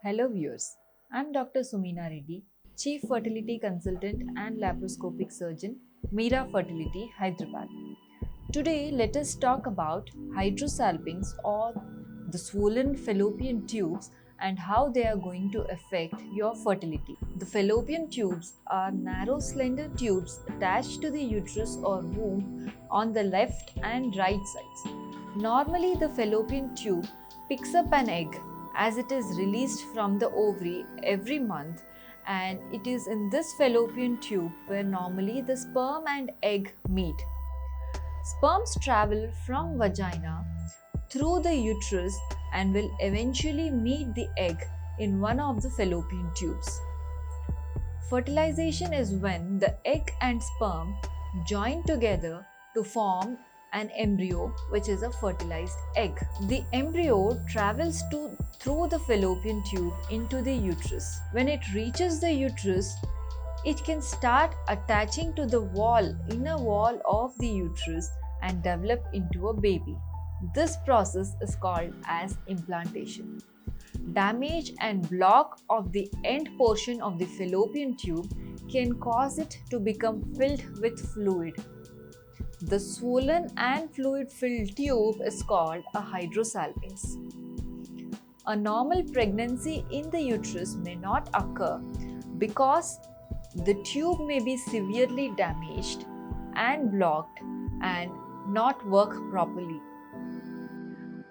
Hello viewers, I'm Dr. Sumina Reddy, Chief Fertility Consultant and Laparoscopic Surgeon, Meera Fertility, Hyderabad. Today, let us talk about hydrosalpinx or the swollen fallopian tubes and how they are going to affect your fertility. The fallopian tubes are narrow, slender tubes attached to the uterus or womb on the left and right sides. Normally, the fallopian tube picks up an egg as it is released from the ovary every month, and it is in this fallopian tube where normally the sperm and egg meet. Sperms travel from vagina through the uterus and will eventually meet the egg in one of the fallopian tubes. Fertilization is when the egg and sperm join together to form an embryo, which is a fertilized egg. The embryo travels through the fallopian tube into the uterus. When it reaches the uterus, it can start attaching to the inner wall of the uterus and develop into a baby. This process is called as implantation. Damage and block of the end portion of the fallopian tube can cause it to become filled with fluid. The swollen and fluid-filled tube is called a hydrosalpinx. A normal pregnancy in the uterus may not occur because the tube may be severely damaged and blocked and not work properly.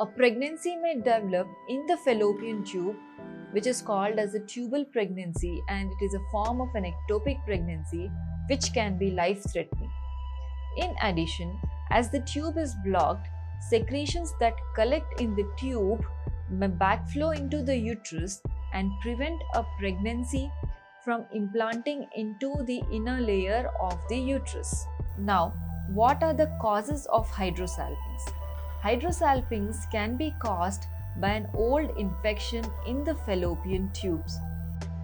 A pregnancy may develop in the fallopian tube, which is called as a tubal pregnancy, and it is a form of an ectopic pregnancy which can be life-threatening. In addition, as the tube is blocked, secretions that collect in the tube may backflow into the uterus and prevent a pregnancy from implanting into the inner layer of the uterus. Now, what are the causes of hydrosalpinx? Hydrosalpinx can be caused by an old infection in the fallopian tubes.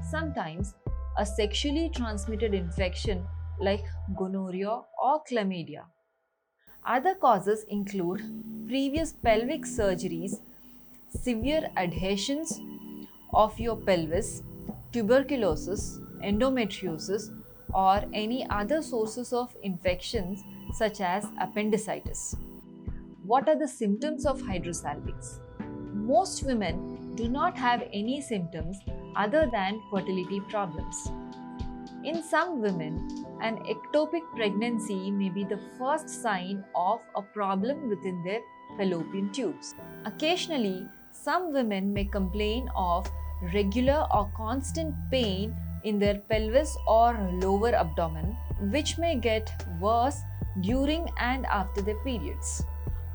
Sometimes, a sexually transmitted infection like gonorrhea or chlamydia. Other causes include previous pelvic surgeries, severe adhesions of your pelvis, tuberculosis, endometriosis, or any other sources of infections such as appendicitis. What are the symptoms of hydrosalpinx? Most women do not have any symptoms other than fertility problems. In some women, an ectopic pregnancy may be the first sign of a problem within their fallopian tubes. Occasionally, some women may complain of regular or constant pain in their pelvis or lower abdomen, which may get worse during and after their periods.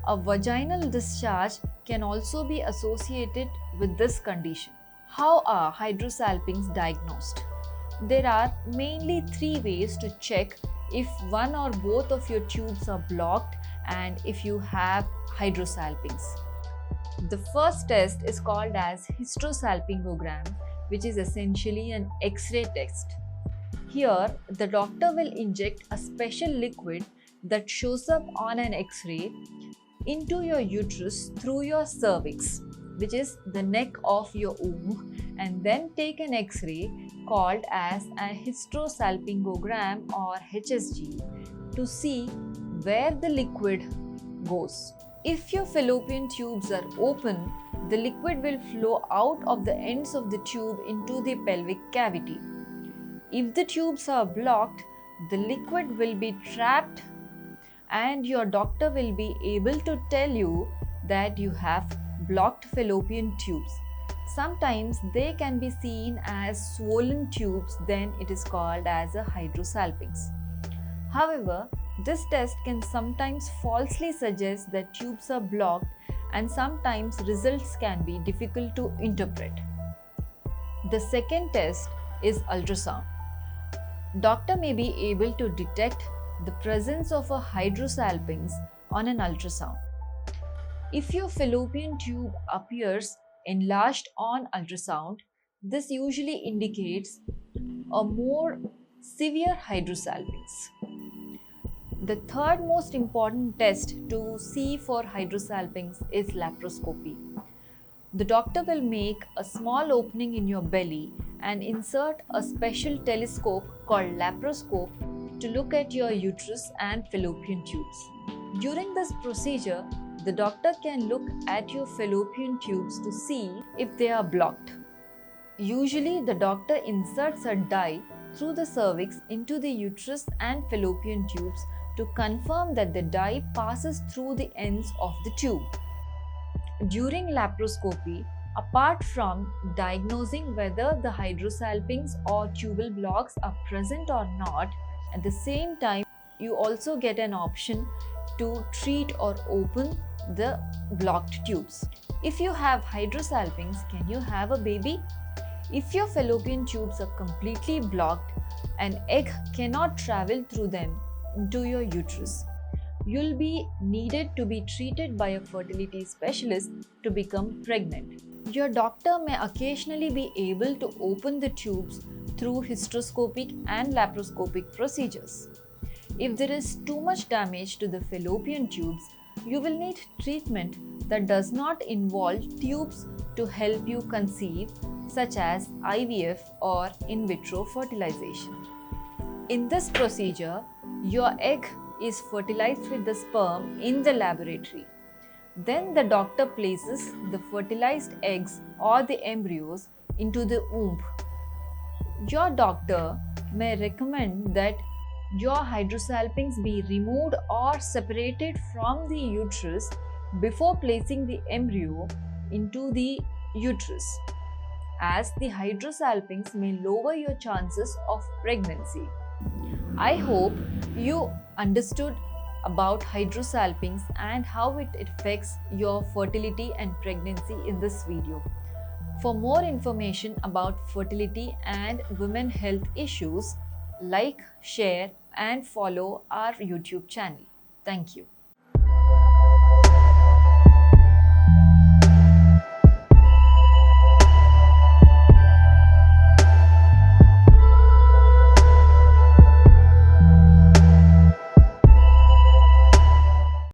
A vaginal discharge can also be associated with this condition. How are hydrosalpinx diagnosed? There are mainly three ways to check if one or both of your tubes are blocked and if you have hydrosalpinx. The first test is called as hysterosalpingogram, which is essentially an X-ray test. Here, the doctor will inject a special liquid that shows up on an X-ray into your uterus through your cervix, which is the neck of your womb, and then take an X-ray called as a hysterosalpingogram or HSG to see where the liquid goes. If your fallopian tubes are open, the liquid will flow out of the ends of the tube into the pelvic cavity. If the tubes are blocked, the liquid will be trapped and your doctor will be able to tell you that you have blocked fallopian tubes. Sometimes they can be seen as swollen tubes, then it is called as a hydrosalpinx. However, this test can sometimes falsely suggest that tubes are blocked, and sometimes results can be difficult to interpret. The second test is ultrasound. Doctor may be able to detect the presence of a hydrosalpinx on an ultrasound. If your fallopian tube appears enlarged on ultrasound, this usually indicates a more severe hydrosalpinx. The third most important test to see for hydrosalpinx is laparoscopy. The doctor will make a small opening in your belly and insert a special telescope called laparoscope to look at your uterus and fallopian tubes. During this procedure, the doctor can look at your fallopian tubes to see if they are blocked. Usually, the doctor inserts a dye through the cervix into the uterus and fallopian tubes to confirm that the dye passes through the ends of the tube. During laparoscopy, apart from diagnosing whether the hydrosalpinx or tubal blocks are present or not, at the same time, you also get an option to treat or open the blocked tubes. If you have hydrosalpinx, can you have a baby? If your fallopian tubes are completely blocked, an egg cannot travel through them into your uterus. You'll be needed to be treated by a fertility specialist to become pregnant. Your doctor may occasionally be able to open the tubes through hysteroscopic and laparoscopic procedures. If there is too much damage to the fallopian tubes, you will need treatment that does not involve tubes to help you conceive, such as IVF or in vitro fertilization. In this procedure, your egg is fertilized with the sperm in the laboratory. Then the doctor places the fertilized eggs or the embryos into the womb. Your doctor may recommend that your hydrosalpinx be removed or separated from the uterus before placing the embryo into the uterus, as the hydrosalpinx may lower your chances of pregnancy. I hope you understood about hydrosalpinx and how it affects your fertility and pregnancy in this video. For more information about fertility and women health issues, like, share, and follow our YouTube channel. Thank you.